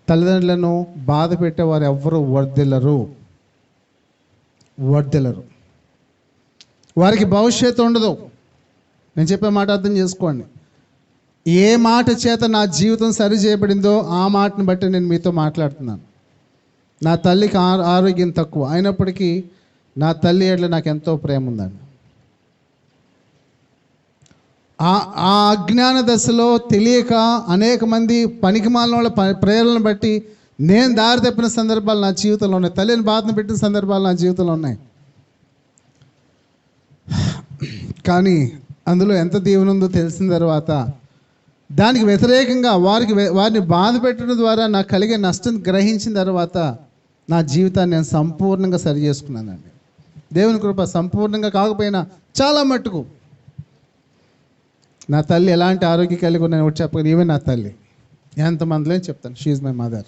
తల్లిదండ్రులను బాధ పెట్టేవారు ఎవ్వరూ వర్ధిల్లరు. వారికి భవిష్యత్తు ఉండదు. నేను చెప్పే మాట అర్థం చేసుకోండి. ఏ మాట చేత నా జీవితం సరి చేయబడిందో ఆ మాటను బట్టి నేను మీతో మాట్లాడుతున్నాను. నా తల్లికి ఆరోగ్యం తక్కువ అయినప్పటికీ నా తల్లి ఎడల నాకు ఎంతో ప్రేమ ఉందండి. ఆ అజ్ఞాన దశలో తెలియక అనేక మంది పనికిమాలిన వాళ్ళ ప్రేరణను బట్టి నేను దారి తప్పిన సందర్భాలు నా జీవితంలో ఉన్నాయి. తల్లిని బాధను పెట్టిన సందర్భాలు నా జీవితంలో ఉన్నాయి. కానీ అందులో ఎంత దీవెన ఉందో తెలిసిన తర్వాత దానికి వ్యతిరేకంగా వారిని బాధ పెట్టడం ద్వారా నాకు కలిగే నష్టం గ్రహించిన తర్వాత నా జీవితాన్ని నేను సంపూర్ణంగా సరి చేసుకున్నానండి. దేవుని కృప సంపూర్ణంగా కాకపోయినా చాలా మట్టుకు నా తల్లి ఎలాంటి ఆరోగ్యం కలిగి ఉన్నాను చెప్పగలను. ఈవెన్ నా తల్లి ఎంతమందిలో చెప్తాను, షీ ఈజ్ మై మదర్.